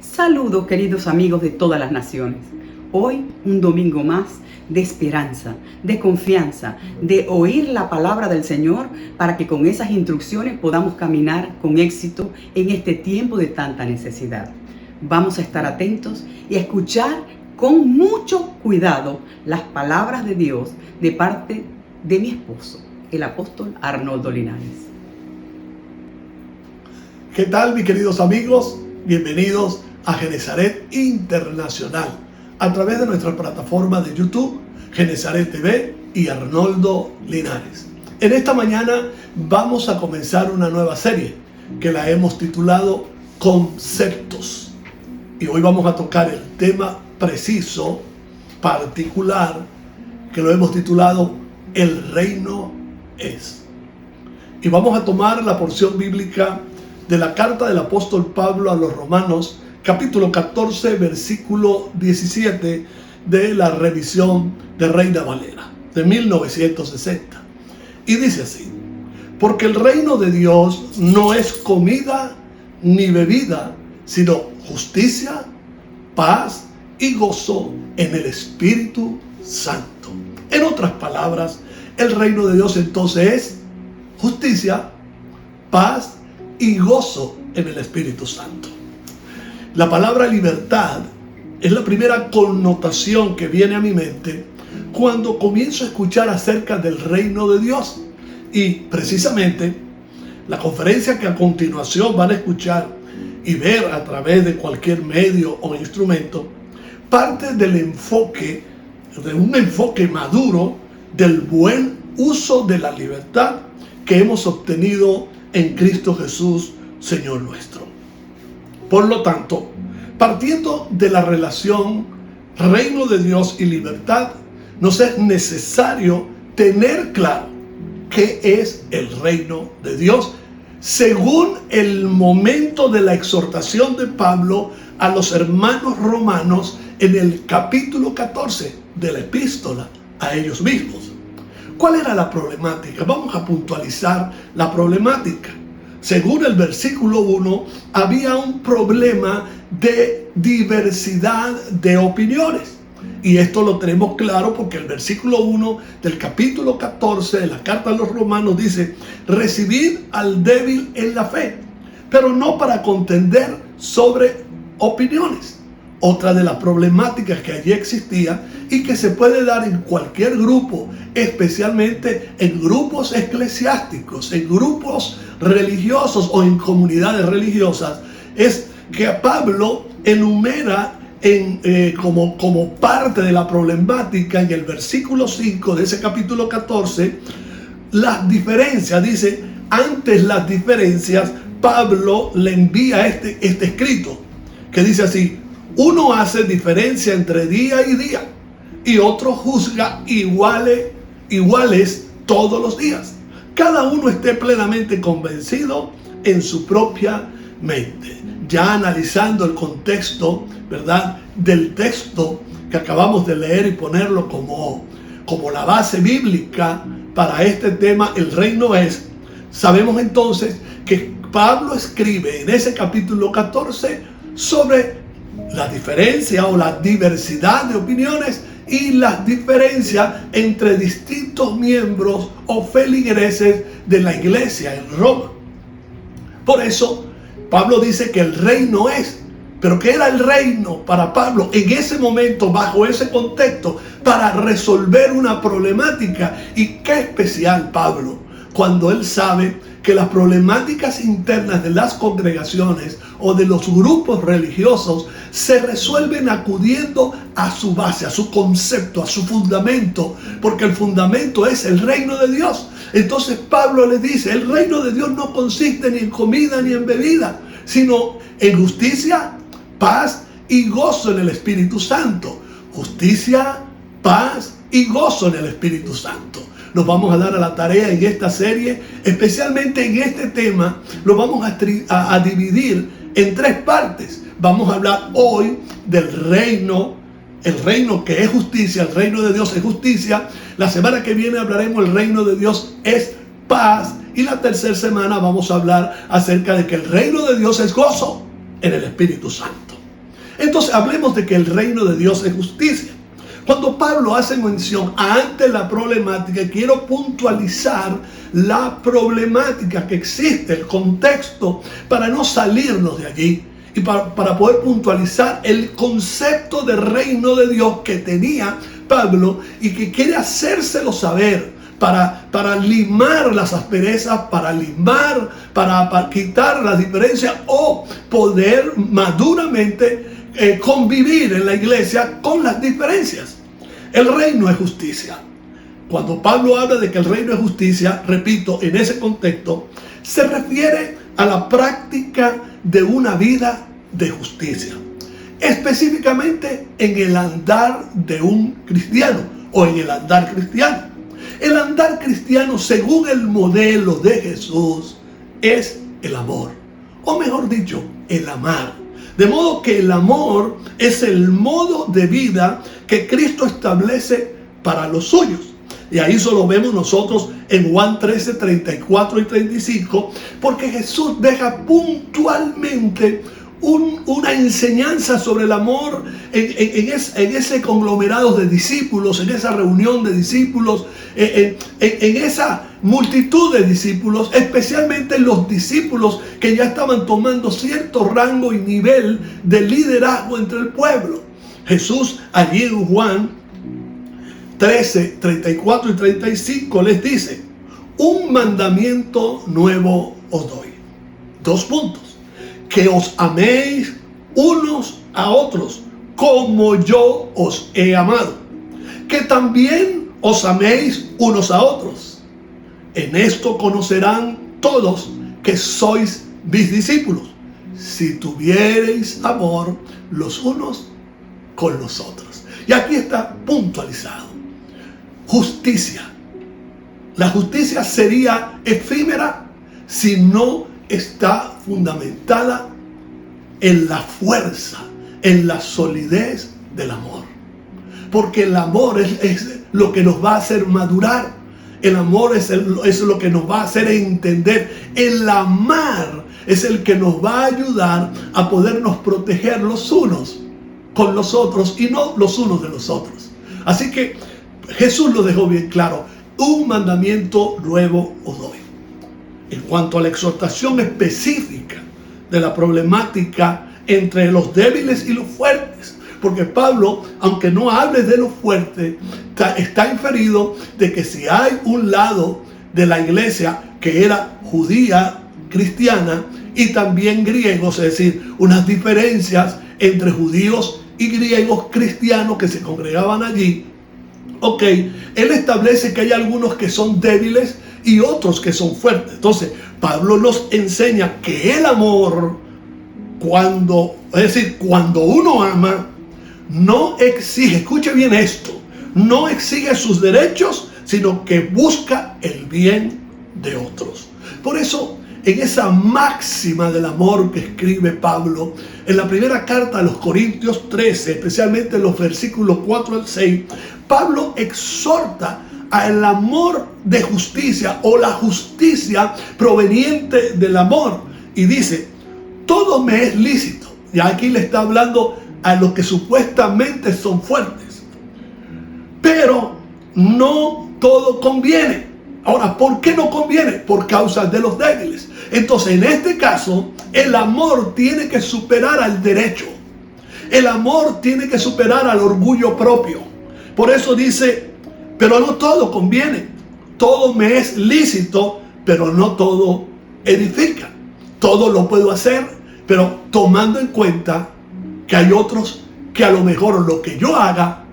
Saludos, queridos amigos de todas las naciones. Hoy un domingo más de esperanza, de confianza, de oír la palabra del Señor para que con esas instrucciones podamos caminar con éxito en este tiempo de tanta necesidad. Vamos a estar atentos y a escuchar con mucho cuidado las palabras de Dios de parte de mi esposo, el apóstol Arnoldo Linares. ¿Qué tal, mis queridos amigos? Bienvenidos a Genezaret Internacional a través de nuestra plataforma de YouTube, Genezaret TV y Arnoldo Linares. En esta mañana vamos a comenzar una nueva serie que la hemos titulado Conceptos. Y hoy vamos a tocar el tema preciso, particular, que lo hemos titulado El reino es. Y vamos a tomar la porción bíblica de la carta del apóstol Pablo a los Romanos, capítulo 14, versículo 17, de la revisión de Reina Valera, de 1960. Y dice así: porque el reino de Dios no es comida ni bebida, sino justicia, paz y gozo en el Espíritu Santo. En otras palabras, el reino de Dios entonces es justicia, paz y gozo en el Espíritu Santo. La palabra libertad es la primera connotación que viene a mi mente cuando comienzo a escuchar acerca del reino de Dios. Y precisamente la conferencia que a continuación van a escuchar y ver a través de cualquier medio o instrumento, parte del enfoque, de un enfoque maduro del buen uso de la libertad que hemos obtenido en Cristo Jesús, Señor nuestro. Por lo tanto, partiendo de la relación reino de Dios y libertad, nos es necesario tener claro qué es el reino de Dios, según el momento de la exhortación de Pablo a los hermanos romanos en el capítulo 14 de la epístola a ellos mismos. ¿Cuál era la problemática? Vamos a puntualizar la problemática. Según el versículo 1, había un problema de diversidad de opiniones. Y esto lo tenemos claro porque el versículo 1 del capítulo 14 de la carta a los romanos dice: recibid al débil en la fe, pero no para contender sobre opiniones. Otra de las problemáticas que allí existía y que se puede dar en cualquier grupo, especialmente en grupos eclesiásticos, en grupos religiosos o en comunidades religiosas, es que Pablo enumera como parte de la problemática en el versículo 5 de ese capítulo 14 las diferencias. Dice: antes las diferencias, Pablo le envía este escrito que dice así: uno hace diferencia entre día y día y otro juzga iguales todos los días. Cada uno esté plenamente convencido en su propia mente. Ya analizando el contexto, ¿verdad?, del texto que acabamos de leer y ponerlo como la base bíblica para este tema, el reino es, sabemos entonces que Pablo escribe en ese capítulo 14 sobre la diferencia o la diversidad de opiniones y las diferencias entre distintos miembros o feligreses de la iglesia en Roma. Por eso Pablo dice que el reino es. Pero ¿qué era el reino para Pablo en ese momento, bajo ese contexto, para resolver una problemática? Y qué especial Pablo cuando él sabe que las problemáticas internas de las congregaciones o de los grupos religiosos se resuelven acudiendo a su base, a su concepto, a su fundamento, porque el fundamento es el reino de Dios. Entonces Pablo le dice: el reino de Dios no consiste ni en comida ni en bebida, sino en justicia, paz y gozo en el Espíritu Santo. Justicia, paz y gozo en el Espíritu Santo. Nos vamos a dar a la tarea en esta serie, especialmente en este tema, lo vamos a dividir en tres partes. Vamos a hablar hoy del reino, el reino que es justicia, el reino de Dios es justicia. La semana que viene hablaremos el reino de Dios es paz. Y la tercera semana vamos a hablar acerca de que el reino de Dios es gozo en el Espíritu Santo. Entonces hablemos de que el reino de Dios es justicia. Cuando Pablo hace mención ante la problemática, quiero puntualizar la problemática que existe, el contexto, para no salirnos de allí y para poder puntualizar el concepto de reino de Dios que tenía Pablo y que quiere hacérselo saber para limar las asperezas, para quitar las diferencias o poder maduramente convivir en la iglesia con las diferencias. El reino es justicia. Cuando Pablo habla de que el reino es justicia, repito, en ese contexto, se refiere a la práctica de una vida de justicia. Específicamente en el andar de un cristiano o en el andar cristiano. El andar cristiano, según el modelo de Jesús, es el amor. O mejor dicho, el amar. De modo que el amor es el modo de vida que Cristo establece para los suyos. Y ahí solo vemos nosotros en Juan 13, 34 y 35, porque Jesús deja puntualmente una enseñanza sobre el amor en ese conglomerado de discípulos, en esa reunión de discípulos, en esa multitud de discípulos, especialmente los discípulos que ya estaban tomando cierto rango y nivel de liderazgo entre el pueblo. Jesús allí en Juan 13, 34 y 35 les dice: un mandamiento nuevo os doy. 2 puntos. Que os améis unos a otros, como yo os he amado. Que también os améis unos a otros. En esto conocerán todos que sois mis discípulos, si tuviereis amor los unos con los otros. Y aquí está puntualizado. Justicia. La justicia sería efímera si no está fundamentada en la fuerza, en la solidez del amor. Porque el amor es lo que nos va a hacer madurar. El amor es lo que nos va a hacer entender. El amar es el que nos va a ayudar a podernos proteger los unos con los otros y no los unos de los otros. Así que Jesús lo dejó bien claro. Un mandamiento nuevo os doy. En cuanto a la exhortación específica de la problemática entre los débiles y los fuertes, porque Pablo, aunque no hable de los fuertes, está inferido de que si hay un lado de la iglesia que era judía, cristiana y también griegos, es decir, unas diferencias entre judíos y griegos cristianos que se congregaban allí, él establece que hay algunos que son débiles y otros que son fuertes. Entonces, Pablo nos enseña que el amor, cuando uno ama, no exige, escuche bien esto, no exige sus derechos, sino que busca el bien de otros. Por eso, en esa máxima del amor que escribe Pablo, en la primera carta a los Corintios 13, especialmente en los versículos 4 al 6, Pablo exhorta al amor de justicia o la justicia proveniente del amor. Y dice, todo me es lícito. Y aquí le está hablando a los que supuestamente son fuertes. Pero no todo conviene. Ahora, ¿por qué no conviene? Por causa de los débiles. Entonces, en este caso, el amor tiene que superar al derecho. El amor tiene que superar al orgullo propio. Por eso dice, pero no todo conviene. Todo me es lícito, pero no todo edifica. Todo lo puedo hacer, pero tomando en cuenta que hay otros que a lo mejor lo que yo haga,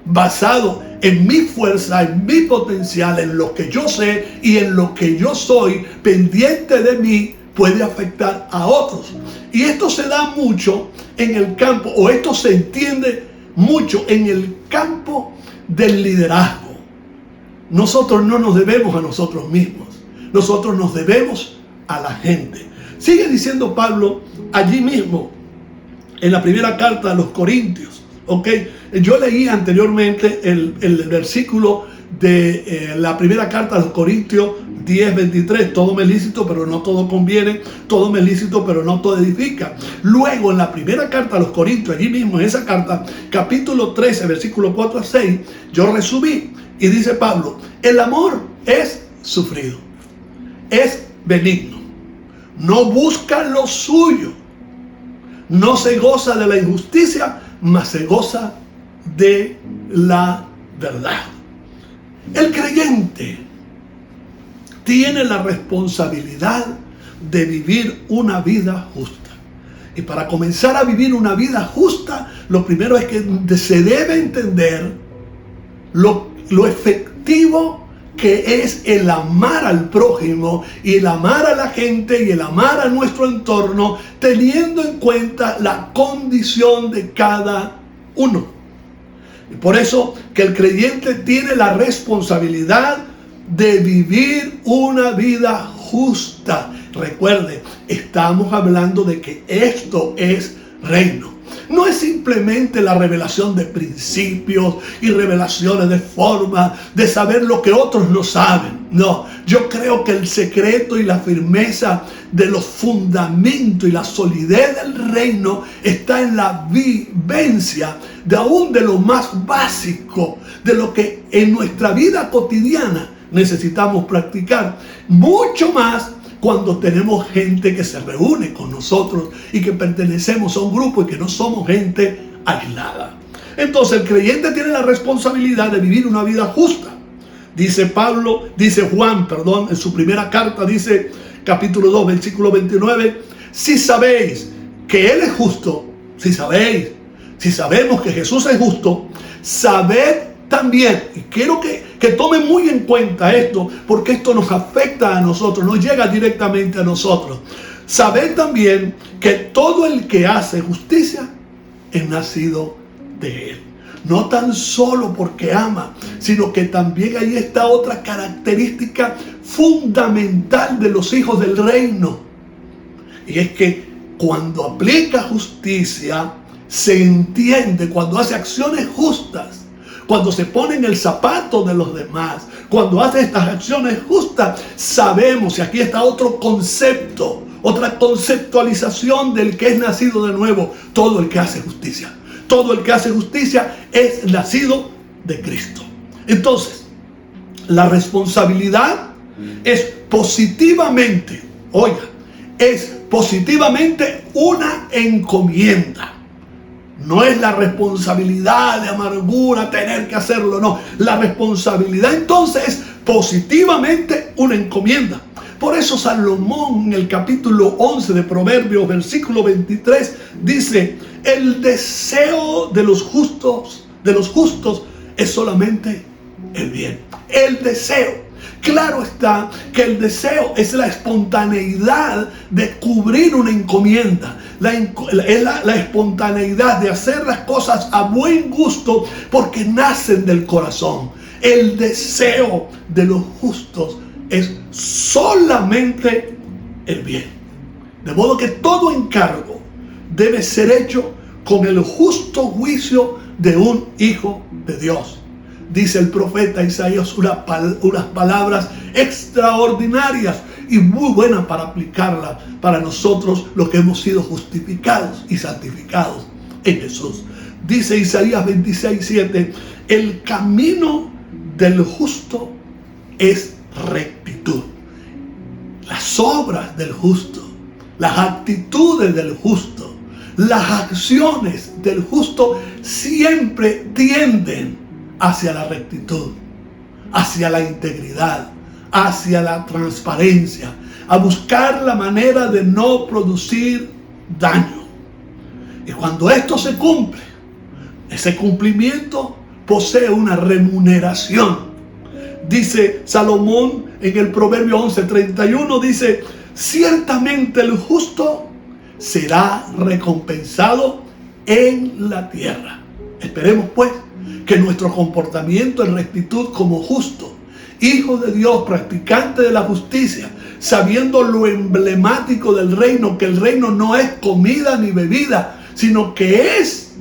basado en mi fuerza, en mi potencial, en lo que yo sé y en lo que yo soy, pendiente de mí, puede afectar a otros. Y esto se da mucho en el campo, o esto se entiende mucho en el campo del liderazgo. Nosotros no nos debemos a nosotros mismos. Nosotros nos debemos a la gente. Sigue diciendo Pablo allí mismo, en la primera carta a los Corintios. Yo leí anteriormente el versículo de la primera carta a los Corintios 10:23, todo me es lícito, pero no todo conviene, todo me es lícito, pero no todo edifica. Luego, en la primera carta a los Corintios, allí mismo en esa carta, capítulo 13, versículo 4 a 6, yo resumí, y dice Pablo: el amor es sufrido, es benigno, no busca lo suyo, no se goza de la injusticia, mas se goza de la verdad. El creyente tiene la responsabilidad de vivir una vida justa. Y para comenzar a vivir una vida justa, lo primero es que se debe entender lo efectivo que es el amar al prójimo y el amar a la gente y el amar a nuestro entorno, teniendo en cuenta la condición de cada uno. Y por eso que el creyente tiene la responsabilidad de vivir una vida justa. Recuerde, estamos hablando de que esto es reino. No es simplemente la revelación de principios y revelaciones de forma de saber lo que otros no saben. No, yo creo que el secreto y la firmeza de los fundamentos y la solidez del reino está en la vivencia de aún de lo más básico, de lo que en nuestra vida cotidiana necesitamos practicar. Mucho más cuando tenemos gente que se reúne con nosotros y que pertenecemos a un grupo y que no somos gente aislada. Entonces el creyente tiene la responsabilidad de vivir una vida justa. Dice Juan, en su primera carta, dice capítulo 2, versículo 29, si sabéis que Él es justo, si sabemos que Jesús es justo, sabed también, y quiero que tomen muy en cuenta esto, porque esto nos afecta a nosotros, nos llega directamente a nosotros. Sabed también que todo el que hace justicia es nacido de Él. No tan solo porque ama, sino que también ahí está otra característica fundamental de los hijos del reino. Y es que cuando aplica justicia, se entiende, cuando hace acciones justas, cuando se pone en el zapato de los demás, cuando hace estas acciones justas, sabemos, y aquí está otro concepto, otra conceptualización del que es nacido de nuevo: todo el que hace justicia. Todo el que hace justicia es nacido de Cristo. Entonces, la responsabilidad es positivamente una encomienda. No es la responsabilidad de amargura tener que hacerlo, no. La responsabilidad entonces es positivamente una encomienda. Por eso Salomón en el capítulo 11 de Proverbios, versículo 23, dice: el deseo de los justos es solamente el bien. El deseo. Claro está que el deseo es la espontaneidad de cubrir una encomienda. Es la espontaneidad de hacer las cosas a buen gusto porque nacen del corazón. El deseo de los justos es solamente el bien. De modo que todo encargo debe ser hecho con el justo juicio de un hijo de Dios. Dice el profeta Isaías unas palabras extraordinarias y muy buenas para aplicarlas para nosotros los que hemos sido justificados y santificados en Jesús. Dice Isaías 26:7: el camino del justo es rectitud. Las obras del justo, las actitudes del justo, las acciones del justo siempre tienden hacia la rectitud, hacia la integridad, hacia la transparencia, a buscar la manera de no producir daño. Y cuando esto se cumple, ese cumplimiento posee una remuneración. Dice Salomón en el Proverbio 11:31, dice: ciertamente el justo será recompensado en la tierra. Esperemos pues que nuestro comportamiento en rectitud como justo, hijo de Dios, practicante de la justicia, sabiendo lo emblemático del reino, que el reino no es comida ni bebida, sino que es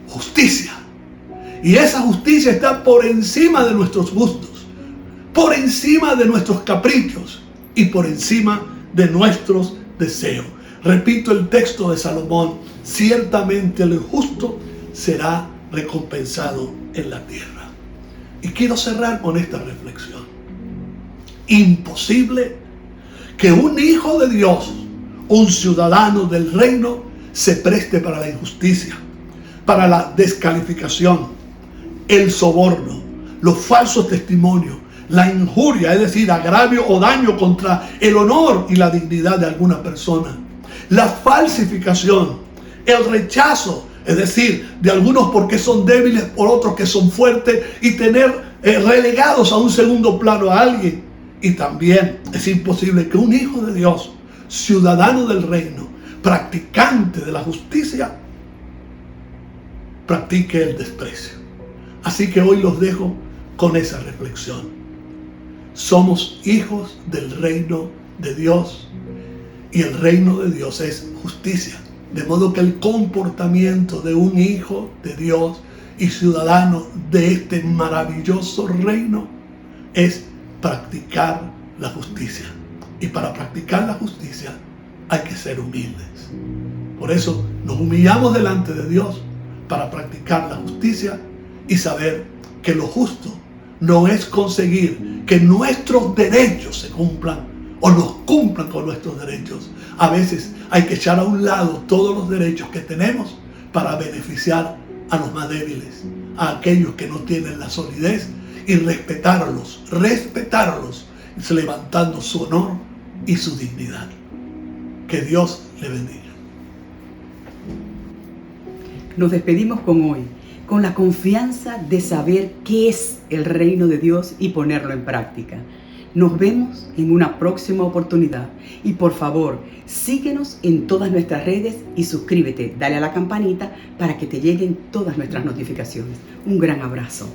justicia. Y esa justicia está por encima de nuestros gustos, por encima de nuestros caprichos y por encima de nuestros deseos. Repito el texto de Salomón: ciertamente el justo será recompensado en la tierra. Y quiero cerrar con esta reflexión. Imposible que un hijo de Dios, un ciudadano del reino, se preste para la injusticia, para la descalificación, el soborno, los falsos testimonios, la injuria, es decir, agravio o daño contra el honor y la dignidad de alguna persona, la falsificación, el rechazo, es decir, de algunos porque son débiles, por otros que son fuertes, y tener relegados a un segundo plano a alguien. Y también es imposible que un hijo de Dios, ciudadano del reino, practicante de la justicia, practique el desprecio. Así que hoy los dejo con esa reflexión. Somos hijos del reino de Dios, y el reino de Dios es justicia. De modo que el comportamiento de un hijo de Dios y ciudadano de este maravilloso reino es practicar la justicia. Y para practicar la justicia hay que ser humildes. Por eso nos humillamos delante de Dios para practicar la justicia y saber que lo justo no es conseguir que nuestros derechos se cumplan o nos cumplan con nuestros derechos. A veces hay que echar a un lado todos los derechos que tenemos para beneficiar a los más débiles, a aquellos que no tienen la solidez, y respetarlos, levantando su honor y su dignidad. Que Dios le bendiga. Nos despedimos con hoy, con la confianza de saber qué es el reino de Dios y ponerlo en práctica. Nos vemos en una próxima oportunidad y por favor, síguenos en todas nuestras redes y suscríbete, dale a la campanita para que te lleguen todas nuestras notificaciones. Un gran abrazo.